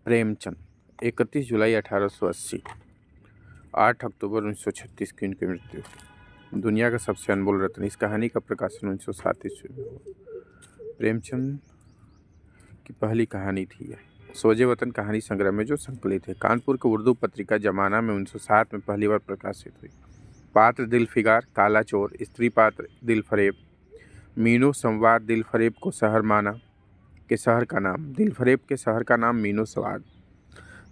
प्रेमचंद 31 जुलाई 1880, 8 अक्टूबर 1936 की उनकी मृत्यु। दुनिया का सबसे अनमोल रत्न। इस कहानी का प्रकाशन 1907 ईस्वी में हुआ। प्रेमचंद की पहली कहानी थी यह। सोजे वतन कहानी संग्रह में जो संकलित है। कानपुर की उर्दू पत्रिका जमाना में 1907 में पहली बार प्रकाशित हुई। पात्र दिल फिगार, काला चोर, स्त्री पात्र दिल फरेब, मीनू संवाद दिल फरेब को शहर माना के शहर का नाम, दिल फरेब के शहर का नाम मीनू स्वाद।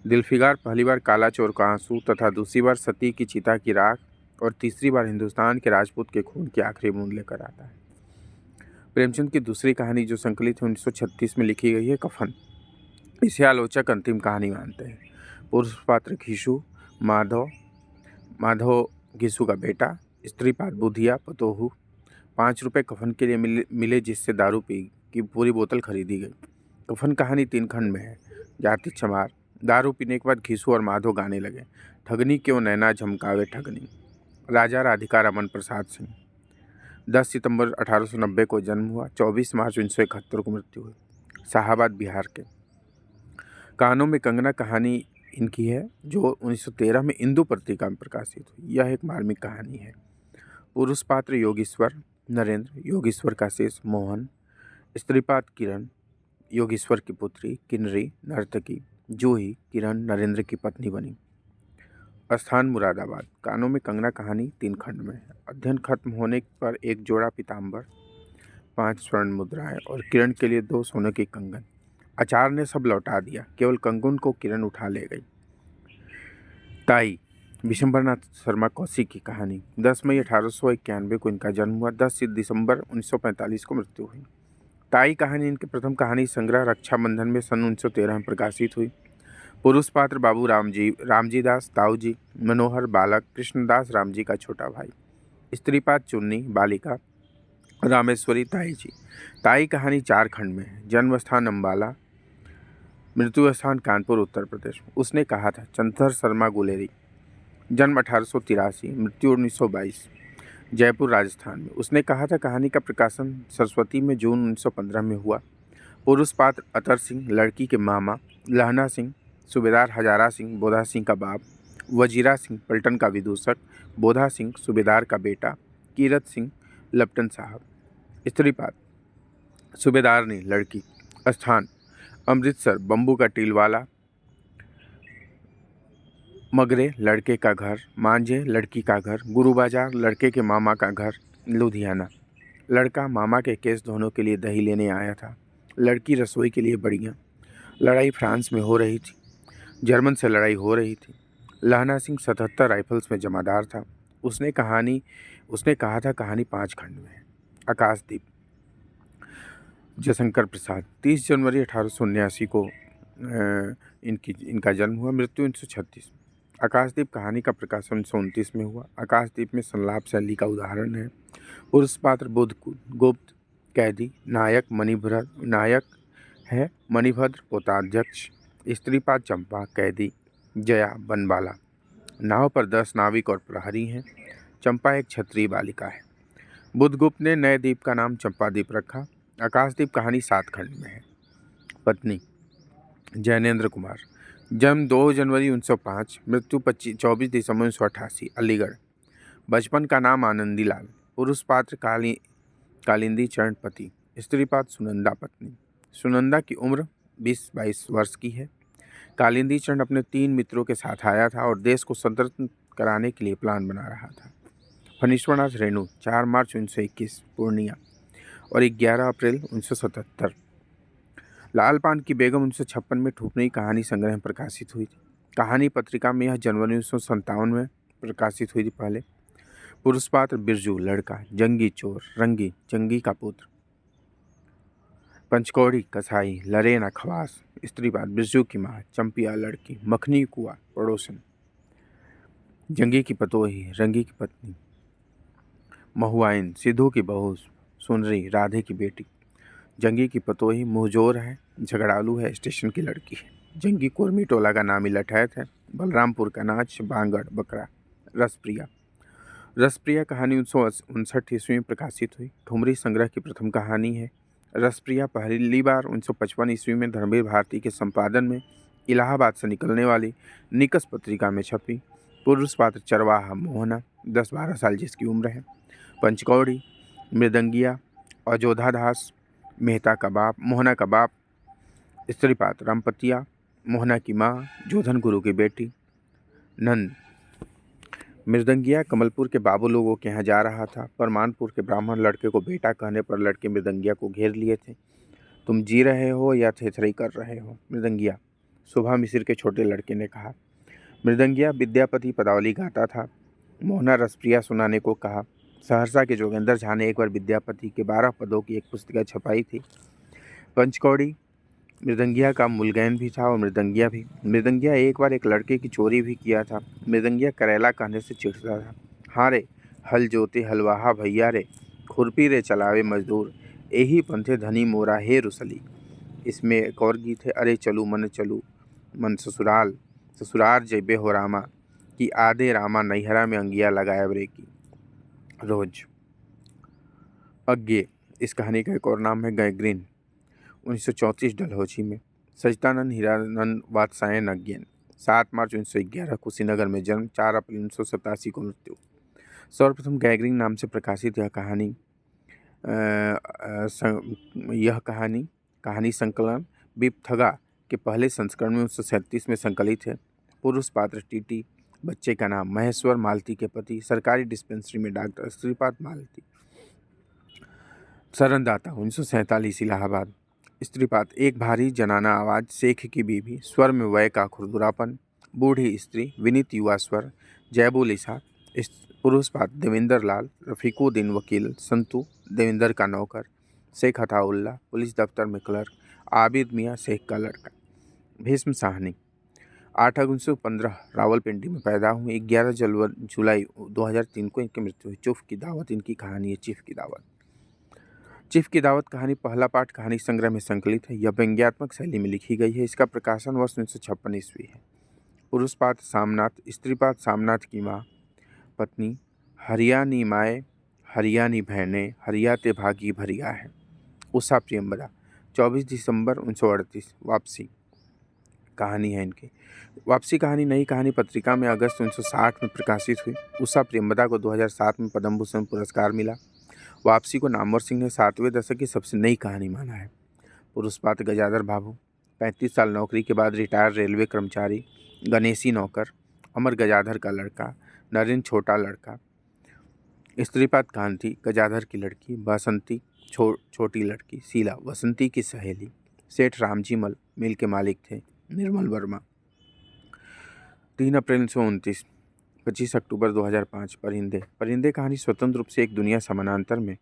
दिलफिगार पहली बार काला चोर का आंसू तथा दूसरी बार सती की चिता की राख और तीसरी बार हिंदुस्तान के राजपूत के खून की आखिरी बूंद लेकर आता है। प्रेमचंद की दूसरी कहानी जो संकलित है 1936 में लिखी गई है, कफन। इसे आलोचक अंतिम कहानी मानते हैं। पुरुष पात्र घीसू, माधव घीसू का बेटा, स्त्री पात्र बुधिया पतोहू। 5 रुपये कफन के लिए मिले जिससे दारू पी की पूरी बोतल खरीदी गई। कफन कहानी 3 खंड में है। जाति चमार। दारू पीने के बाद घीसू और माधव गाने लगे, ठगनी क्यों नैना झमकावे ठगनी। राजा राधिका रमन प्रसाद सिंह। 10 सितंबर 1890 को जन्म हुआ, 24 मार्च 1971 को मृत्यु हुई। शाहाबाद बिहार के। कानों में कंगना कहानी इनकी है जो 1913 में इंदू पत्रिका में प्रकाशित हुई। यह एक मार्मिक कहानी है। पुरुष पात्र योगेश्वर नरेंद्र, योगेश्वर का शेष मोहन। स्त्री पात्र किरण, योगेश्वर की पुत्री किन्नरी नर्तकी। जूही किरण नरेंद्र की पत्नी बनी। स्थान मुरादाबाद। कानों में कंगना कहानी 3 खंड में है। अध्ययन खत्म होने पर एक जोड़ा पीताम्बर, 5 स्वर्ण मुद्राएं और किरण के लिए 2 सोने के कंगन। आचार्य ने सब लौटा दिया, केवल कंगन को किरण उठा ले गई। ताई विशंबरनाथ शर्मा कौशिक की कहानी। 10 मई 1891 को इनका जन्म हुआ, 10 दिसंबर 1945 को मृत्यु हुई। ताई कहानी इनके प्रथम कहानी संग्रह रक्षाबंधन में सन 1913 में प्रकाशित हुई। पुरुष पात्र बाबू रामजी दास ताऊजी, मनोहर बालक, कृष्णदास रामजी का छोटा भाई। स्त्री पात्र चुन्नी बालिका, रामेश्वरी ताई जी। ताई कहानी 4 खंड में है। जन्म स्थान अम्बाला, मृत्यु स्थान कानपुर उत्तर प्रदेश। उसने कहा था चंद्र शर्मा गुलेरी। जन्म 1883, मृत्यु 1922, जयपुर राजस्थान में। उसने कहा था कहानी का प्रकाशन सरस्वती में जून 1915 में हुआ। पुरुष पात्र अतर सिंह, लड़की के मामा, लहना सिंह, सूबेदार हजारा सिंह, बोधा सिंह का बाप, वजीरा सिंह, पलटन का विदूषक, बोधा सिंह, सूबेदार का बेटा, कीरत सिंह, लेफ्टिनेंट साहब। स्त्री पात्र सूबेदारनी, लड़की। स्थान अमृतसर, बम्बू का टील वाला, मगरे लड़के का घर, मांझे लड़की का घर, गुरु बाजार लड़के के मामा का घर, लुधियाना। लड़का मामा के केस धोने के लिए दही लेने आया था, लड़की रसोई के लिए बड़ियाँ। लड़ाई फ्रांस में हो रही थी, जर्मन से लड़ाई हो रही थी। लहना सिंह 77 राइफल्स में जमादार था। उसने कहा था कहानी 5 खंड में है। आकाशदीप। जयशंकर प्रसाद। 30 जनवरी 1879 को इनका जन्म हुआ, मृत्यु 1936। आकाशदीप कहानी का प्रकाशन 1929 में हुआ। आकाशदीप में संलाप शैली का उदाहरण है। पुरुष पात्र गुप्त कैदी, नायक है मणिभद्र पोताध्यक्ष। स्त्री पात्र चंपा कैदी, जया बनबाला। नाव पर 10 नाविक और प्रहरी हैं। चंपा एक क्षत्रिय बालिका है। बुद्धगुप्त ने नए द्वीप का नाम चंपाद्वीप रखा। आकाशदीप कहानी 7 खंड में है। पत्नी जैनेन्द्र कुमार। जन्म 2 जनवरी 1905, मृत्यु 24 दिसंबर 1988, अलीगढ़। बचपन का नाम आनंदी लाल। पुरुष पात्र कालिंदी चरण पति, स्त्री पात्र सुनंदा पत्नी। सुनंदा की उम्र 20-22 वर्ष की है। कालिंदी चरण अपने 3 मित्रों के साथ आया था और देश को स्वतंत्र कराने के लिए प्लान बना रहा था। फणीश्वरनाथ रेणु 4 मार्च 1921, पूर्णिया और 11 अप्रैल 1977। लाल पान की बेगम 1956 में ठुपनी कहानी संग्रह में प्रकाशित हुई थी। कहानी पत्रिका में यह जनवरी 1957 में प्रकाशित हुई थी पहले। पुरुष पात्र बिरजू, लड़का, जंगी चोर, रंगी, जंगी का पुत्र, पंचकौड़ी कसाई, लरेना खवास। स्त्री पात्र बिरजू की माँ, चंपिया लड़की, मखनी कुआ पड़ोसन, जंगी की पतोही, रंगी की पत्नी, महुआइन, सिद्धू की बहू, सुनरी, राधे की बेटी। जंगी की पतोही मुँहजोर है, झगड़ालू है, स्टेशन की लड़की है। जंगी कुर्मी टोला का नामी लठैत है। बलरामपुर का नाच बांगड़ बकरा। रसप्रिया कहानी 1959 ईस्वी में प्रकाशित हुई। ठुमरी संग्रह की प्रथम कहानी है। रसप्रिया पहली बार 1955 ईस्वी में धर्मवीर भारती के संपादन में इलाहाबाद से निकलने वाली निकस पत्रिका में छपी। पुरुष पात्र चरवाहा मोहना, 10-12 साल जिसकी उम्र है। पंचकौड़ी, मृदंगिया, अजोधा दास, मेहता का बाप, मोहना का बाप। स्त्री पात्र रामपतिया, मोहना की माँ, जोधन गुरु की बेटी। नंद, मृदंगिया कमलपुर के बाबू लोगों के यहाँ जा रहा था। परमानपुर के ब्राह्मण लड़के को बेटा कहने पर लड़के मृदंगिया को घेर लिए थे। तुम जी रहे हो या थेथरई कर रहे हो? मृदंगिया, शोभा मिश्र के छोटे लड़के ने कहा। मृदंगिया विद्यापति पदावली गाता था। मोहना रसप्रिया सुनाने को कहा। सहरसा के जोगेंद्र झा ने एक बार विद्यापति के 12 पदों की एक पुस्तिका छपाई थी। पंचकौड़ी मृदंगिया का मुलगैन भी था और मृदंगिया भी। मृदंगिया एक बार एक लड़के की चोरी भी किया था। मृदंगिया करेला कहने से चिढ़ता था। हाँ रे, हल जोते हलवाहा भैया रे, खुरपी रे चलावे मजदूर, यही पंथे धनी मोरा हे रुसली। इसमें एक और गीत है, अरे चलू मन ससुराल, ससुरार जैबे हो रामा, कि आधे रामा नैहरा में अंगिया लगाया ब्रेकी रोज। अज्ञे, इस कहानी का एक और नाम है गैंग्रीन। 1934 डलहौजी में। सच्चिदानंद हीरानंद वात्स्यायन अज्ञेन, 7 मार्च 1911 कुशीनगर में जन्म, 4 अप्रैल 1987 को मृत्यु। सर्वप्रथम गैंग्रीन नाम से प्रकाशित यह कहानी संकलन बिपथगा के पहले संस्करण में 1937 में संकलित है। पुरुष पात्र टीटी, बच्चे का नाम महेश्वर मालती के पति, सरकारी डिस्पेंसरी में डॉक्टर श्रीपाद मालती। शरणदाता 1947 इलाहाबाद। स्त्रीपात, एक भारी जनाना आवाज़, शेख की बीवी, स्वर में वय का खुरदुरापन, बूढ़ी स्त्री, विनीत युवा स्वर, जयबुलिसा। पुरुष पात देवेंद्र लाल, रफीकुद्दीन वकील, संतू देवेंद्र का नौकर, शेख अताउल्ला पुलिस दफ्तर में क्लर्क, आबिद मियाँ शेख का लड़का। भीष्म साहनी, 8 अगस्त 1915 रावलपिंडी में पैदा हुए, 11 जुलाई 2003 को इनकी मृत्यु हुई। चीफ की दावत इनकी कहानी है। चीफ की दावत कहानी पहला पाठ कहानी संग्रह में संकलित है। यह व्यंग्यात्मक शैली में लिखी गई है। इसका प्रकाशन वर्ष 1956 ईस्वी है। पुरुष पात्र सामनाथ, स्त्री पात्र सामनाथ की माँ, पत्नी, हरियाणी माए, हरियाणी बहनें, हरियाते भागी भरिया है। उषा प्रियंवदा, 24 दिसंबर 1938 वापसी कहानी है इनकी। वापसी कहानी नई कहानी पत्रिका में अगस्त 1960 में प्रकाशित हुई। उषा प्रियंवदा को 2007 में पद्म भूषण पुरस्कार मिला। वापसी को नामवर सिंह ने 7वें दशक की सबसे नई कहानी माना है। पुरुष पात्र गजाधर बाबू, 35 साल नौकरी के बाद रिटायर रेलवे कर्मचारी, गणेशी नौकर, अमर गजाधर का लड़का, नरेंद्र छोटा लड़का। स्त्रीपात कांति, गजाधर की लड़की, बसंती छोटी लड़की, शीला वसंती की सहेली। सेठ रामजी मल मिल के मालिक थे, निर्मल वर्मा। 3 अप्रैल 1929, 25 अक्टूबर 2005 परिंदे कहानी स्वतंत्र रूप से एक दुनिया समानांतर में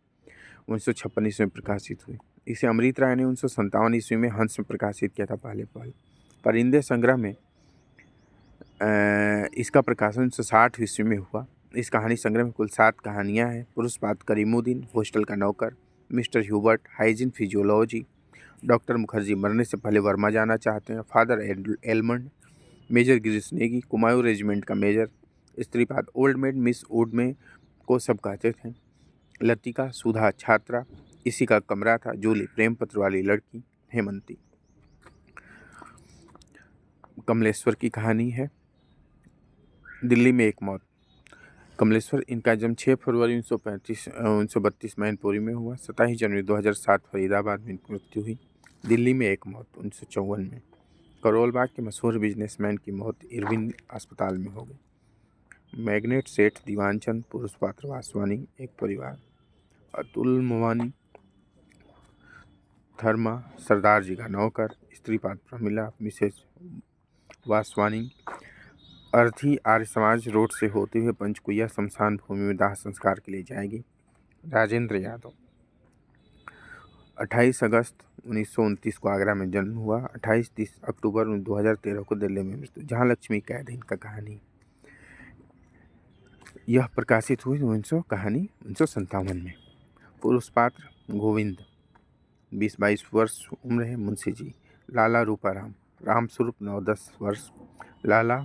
1956 ईस्वी में प्रकाशित हुई। इसे अमृत राय ने 1957 ईस्वी में हंस में प्रकाशित किया था पहले। परिंदे संग्रह में इसका प्रकाशन 1960 ईस्वी में हुआ। इस कहानी संग्रह में कुल 7 कहानियाँ हैं। पुरुष पात्र करीमुद्दीन, हॉस्टल का नौकर, mister Hubert, hygiene physiology, doctor Mukherjee मरने से पहले वर्मा जाना चाहते हैं, father Elmond, major Girish Negi, Kumaon regiment का मेजर। स्त्रीपात ओल्ड मेड, मिस वुड में को सब कहते थे, लतिका, सुधा छात्रा, इसी का कमरा था, जूली प्रेम पत्र वाली लड़की, हेमंती। कमलेश्वर की कहानी है। दिल्ली में एक मौत। कमलेश्वर, इनका जन्म 6 फरवरी 1932 मैनपुरी में हुआ। 27 जनवरी 2007 फरीदाबाद में इनकी मृत्यु हुई। दिल्ली में एक मौत 1954 में। करोल बाग के मशहूर बिजनेसमैन की मौत इरविन अस्पताल में हो गई। मैग्नेट सेठ दीवानचंद, पुरुष पात्र वासवानी, एक परिवार। अतुल मवानी, थर्मा, सरदार जी का नौकर। स्त्री पात्र प्रमिला, मिसेज वासवानी। अर्थी आर्य समाज रोड से होते हुए पंचकुइया शमशान भूमि में दाह संस्कार के लिए जाएगी। राजेंद्र यादव, 28 अगस्त 1929 को आगरा में जन्म हुआ। 28 अक्टूबर 2013 को दिल्ली में मृत्यु। जहाँ लक्ष्मी कैद है इनका कहानी। यह प्रकाशित हुई 1957 में। पुरुष पात्र गोविंद, 20-22 वर्ष उम्र है, मुंशी जी। लाला रूपाराम, रामस्वरूप 9-10 वर्ष। लाला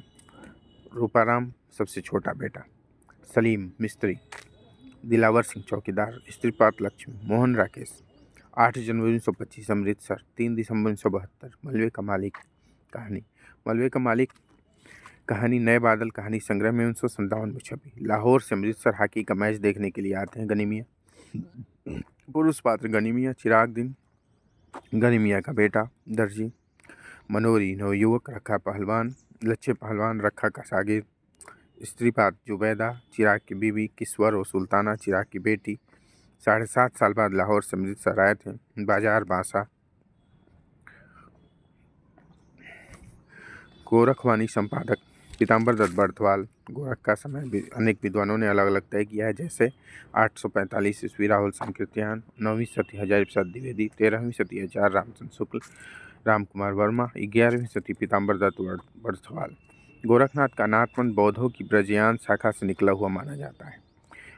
रूपाराम सबसे छोटा बेटा। सलीम मिस्त्री, दिलावर सिंह चौकीदार। स्त्रीपात लक्ष्मी, मोहन राकेश, 8 जनवरी 1925 अमृतसर, 3 दिसंबर 1972 मलबे का मालिक कहानी। मलबे का मालिक कहानी नए बादल कहानी संग्रह में 1957 में छपी। लाहौर से अमृतसर हॉकी का मैच देखने के लिए आते हैं गनी मियाँ। पुरुष पात्र गनी मियाँ, चिराग दिन गनी मियाँ का बेटा दर्जी, मनोरी नवयुवक, रखा पहलवान, लच्छे पहलवान रखा का शागिर्द, स्त्री पात्र जुबैदा, चिराग की बीवी, किस्वर और सुल्ताना चिराग की बेटी। 7.5 साल बाद लाहौर से अमृतसर आए थे। बाजार बासा, गोरखवाणी संपादक पीताम्बर दत्त बर्थवाल। गोरख का समय अनेक विद्वानों ने अलग अलग तय किया है, जैसे 845 ईस्वी राहुल संकीर्त्यायन, 9वीं शती हजारी प्रसाद द्विवेदी, 13वीं शती आचार्य रामचंद्र शुक्ल, राम कुमार वर्मा, 11वीं शती पीताम्बर दत्त बर्थवाल। गोरखनाथ का नाथपंथ बौद्धों की ब्रजयान शाखा से निकला हुआ माना जाता है।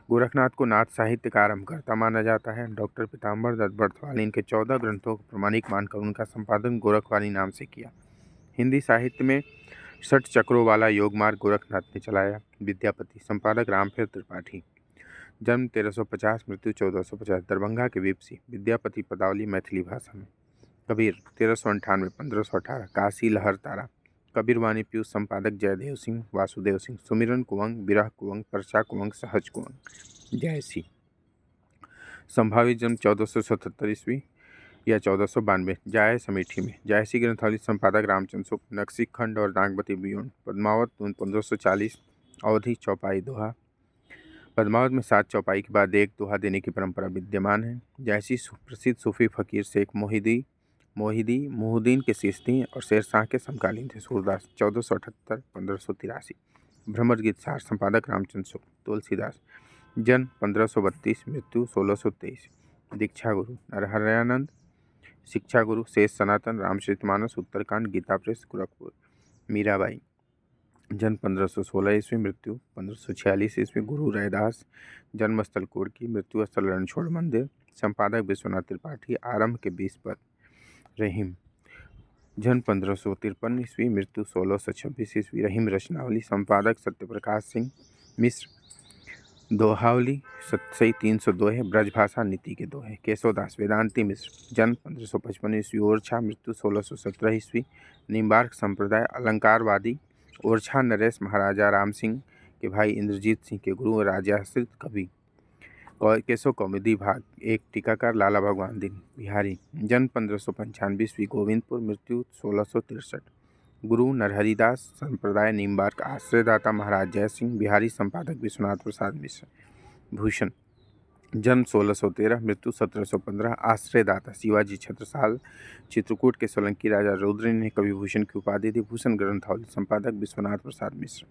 गोरखनाथ को नाथ साहित्य का आरंभकर्ता माना जाता है। डॉक्टर पीताम्बर दत्त बर्थवाल इनके 14 ग्रंथों को प्रमाणिक मानकर उनका संपादन गोरखवाणी नाम से किया। हिंदी साहित्य में 6 चक्रों वाला योग मार्ग गोरखनाथ ने चलाया। विद्यापति संपादक रामफेर त्रिपाठी, जन्म 1350, मृत्यु 1450, दरभंगा के विपसी। विद्यापति पदावली मैथिली भाषा में। कबीर 1398, 1518, काशी लहर तारा। कबीरवाणी पीयूष संपादक जयदेव सिंह, वासुदेव सिंह। सुमिरन कुवंग, विरह कुवंग, पर्चा कुवंग, सहज कुवंग। जयसी संभावित जन्म 1477 ईस्वी या 1492, जाय समेठी में। जायसी ग्रंथावली संपादक रामचंद्र शुक्ल, नक्सी खंड और नागवती बियोन। पद्मावत 1540, अवधि चौपाई दोहा। पद्मावत में 7 चौपाई के बाद एक दोहा देने की परंपरा विद्यमान है। जायसी प्रसिद्ध सूफी फकीर शेख मोहिउद्दीन के शिष्य थे और शेरशाह के समकालीन थे। सूरदास 1478, 1583। भ्रमर गीत सार संपादक रामचंद्र शुक्ल। तुलसीदास जन्म 1532, मृत्यु 1623। दीक्षा गुरु नरहरयानंद, शिक्षा गुरु शेष सनातन, रामचरितमानस, उत्तरकांड, गीता प्रेस, गोरखपुर। मीराबाई जन्म 1516 ईस्वी, मृत्यु 1546 ईस्वी। गुरु रैदास जन्मस्थल कोड़की, मृत्यु स्थल रणछोड़ मंदिर। संपादक विश्वनाथ त्रिपाठी, आरंभ के 20 पद। रहीम जन्म 1553 ईस्वी, मृत्यु 1626 ईस्वी। रहीम रचनावली संपादक सत्यप्रकाश सिंह मिश्र। दोहावली सतसई 302 है। ब्रजभाषा नीति के दोहे। केशवदास वेदांती मिश्र, जन्म 1555 ईस्वी, ओरछा, मृत्यु 1617 ईस्वी। निम्बार्क संप्रदाय अलंकारवादी। ओरछा नरेश महाराजा राम सिंह के भाई इंद्रजीत सिंह के गुरु, राजाश्रित कवि। केशव कौमुदी भाग 1, टीकाकार लाला भगवान दीन बिहारी, जन्म 1595 ईस्वी, गोविंदपुर, मृत्यु 1663। गुरु नरहरिदास संप्रदाय निम्बार्क। आश्रयदाता महाराज जय सिंह बिहारी, संपादक विश्वनाथ प्रसाद मिश्र। भूषण जन्म 1613, मृत्यु 1715। आश्रयदाता शिवाजी छत्रसाल। चित्रकूट के सोलंकी राजा रुद्र ने कविभूषण की उपाधि दी। भूषण ग्रंथावली संपादक विश्वनाथ प्रसाद मिश्र।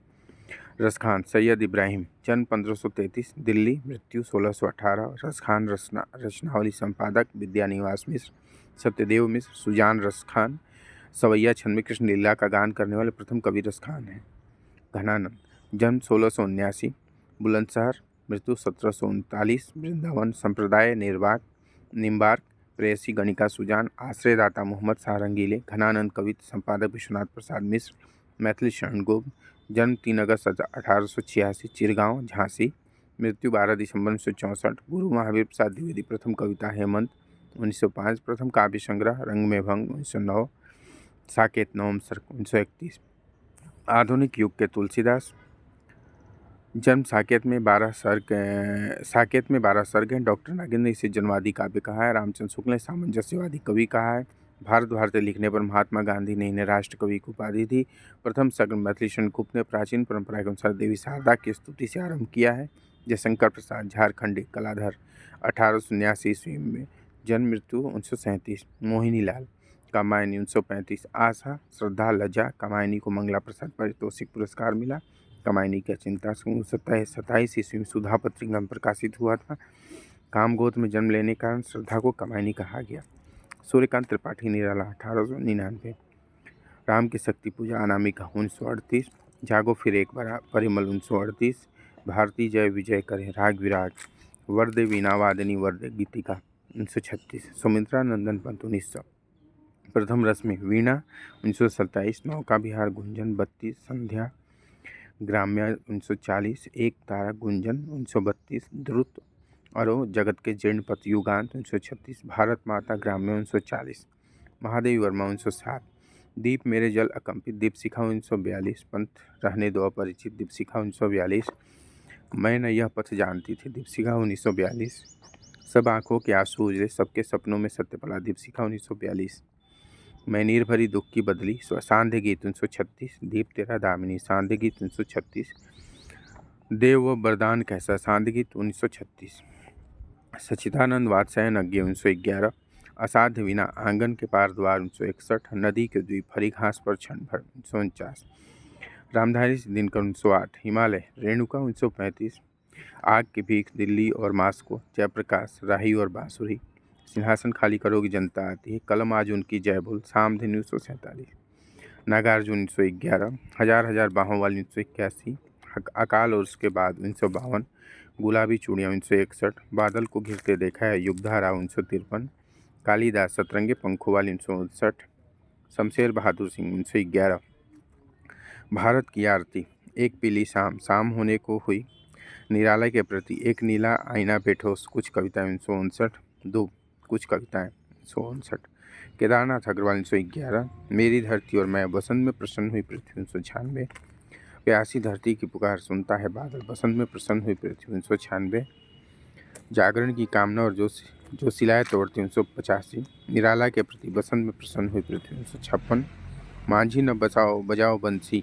रसखान सैयद इब्राहिम, जन्म 1533, दिल्ली, मृत्यु 1618। रसखान रचनावली संपादक विद्यानिवास मिश्र। सत्यदेव मिश्र। सुजान रसखान सवैया छंद में कृष्ण लीला का गान करने वाले प्रथम कवि रसखान हैं। घनानंद जन्म 1679, बुलंदशहर, मृत्यु 1739। वृंदावन संप्रदाय निम्बार्क। प्रेयसी गणिका सुजान। आश्रयदाता मोहम्मद शाह रंगीले। घनानंद कवि, संपादक विश्वनाथ प्रसाद मिश्र। मैथिली शरण गुप्त, जन्म 3 अगस्त 1886, चिरगांव, झांसी, मृत्यु 12 दिसंबर 1964। गुरु महावीर प्रसाद द्विवेदी। प्रथम कविता हेमंत 1905। प्रथम काव्य संग्रह रंग में भंग 1909। साकेत नवम सर्क 1931। आधुनिक युग के तुलसीदास, जन्म साकेत में 12 सर्ग हैं। डॉक्टर नागेंद्र ने इसे जनवादी काव्य कहा है। रामचंद्र शुक्ल ने सामंजस्यवादी कवि कहा है। भारत लिखने पर महात्मा गांधी ने इन्हें राष्ट्र कवि की उपाधि दी। प्रथम सर्ग मैथिली शरण गुप्त ने प्राचीन परंपरा के अनुसार देवी शारदा की स्तुति से आरंभ किया है। जयशंकर प्रसाद झारखंडी कलाधर 1879 ईस्वी में, जन्म मृत्यु 1937। मोहिनी लाल कामायनी 1935। आशा श्रद्धा लज्जा कामायनी को मंगला प्रसाद पारितोषिक पुरस्कार मिला। कामायनी की चिंता 27 ईस्वी में सुधा पत्रिका में प्रकाशित हुआ था। कामगोत में जन्म लेने के कारण श्रद्धा को कामायनी कहा गया। सूर्यकांत त्रिपाठी निराला 1899। राम की शक्ति पूजा अनामिका 1938। जागो फिर एक बार परिमल 1938। भारती जय विजय करे राग विराग। वरदे वीणा वादिनी वरदे गीतिका 1936। सुमित्रा नंदन पंत 1900। प्रथम रश्मि वीणा 1927। नौका विहार गुंजन 32। संध्या ग्राम्य 1940। एक तारा गुंजन 1932। द्रुत अरो जगत के जीर्णपथ युगांत 1936। भारत माता ग्राम्य 1940। महादेवी वर्मा 1907। दीप मेरे जल अकंपित, दीपशिखा 1942, पंथ रहने दो अपरिचित, दीपशिखा 1942, मैं न यह पथ जानती थी, दीपशिखा 1942, सब आंखों के आंसू उजले, सबके सपनों में सत्य पड़ा, दीपशिखा 1942, मैं नीर भरी दुख की बदली, सांध्य गीत 1936, दीप तेरा दामिनी, सांध्य गीत 1936, देव व वरदान कैसा, सांध्य गीत 1936, सच्चिदानंद वात्स्यायन अज्ञे 1911, असाध्य विना आंगन के पार द्वार 1961, नदी के द्वीप हरी घास पर क्षण भर 1949, रामधारी दिनकर 1908, हिमालय रेणुका 1935, आग की भीख दिल्ली और मास्को, जयप्रकाश राही और बांसुरी, सिंहासन खाली करोगी जनता आती है, कलम आज उनकी जय बोल, सामधिनी 1947, नागार्जुन 1911, हजार हजार बाहों वाली 1981, अकाल और उसके बाद 1952, गुलाबी चूड़ियाँ 1961, बादल को घिरते देखा है युगधारा 1953, कालिदास सतरंगे पंखों वाली 1959, शमशेर बहादुर सिंह 1911, भारत की आरती, एक पीली शाम, शाम होने को हुई, निराला के प्रति, एक नीला आईना बैठो, कुछ कविताएं 1959, दो कुछ कविताएं 1959, केदारनाथ अग्रवाल 1911, मेरी धरती और मैं, बसंत में प्रसन्न हुई पृथ्वी 1996, प्यासी धरती की पुकार सुनता है बादल, बसंत में प्रसन्न हुई पृथ्वी 1996, जागरण की कामना और जो सिलाए तोड़ती 1985, निराला के प्रति, बसंत में प्रसन्न हुई पृथ्वी 1956, मांझी न बजाओ बंसी,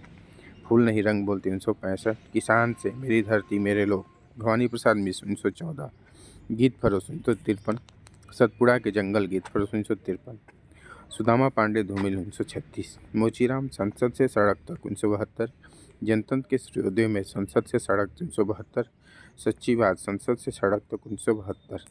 फूल नहीं रंग बोलते 1965, किसान से, मेरी धरती मेरे लोग, भवानी प्रसाद मिश्र 1914, गीत फरोश 1953, सतपुड़ा के जंगल गीत फरोश 1953, सुदामा पांडे धूमिल 1936, मोचीराम संसद से सड़क तक 1972, जनतंत्र के सूर्योदय में संसद से सड़क 1972, सच्ची बात संसद से सड़क तक 1972।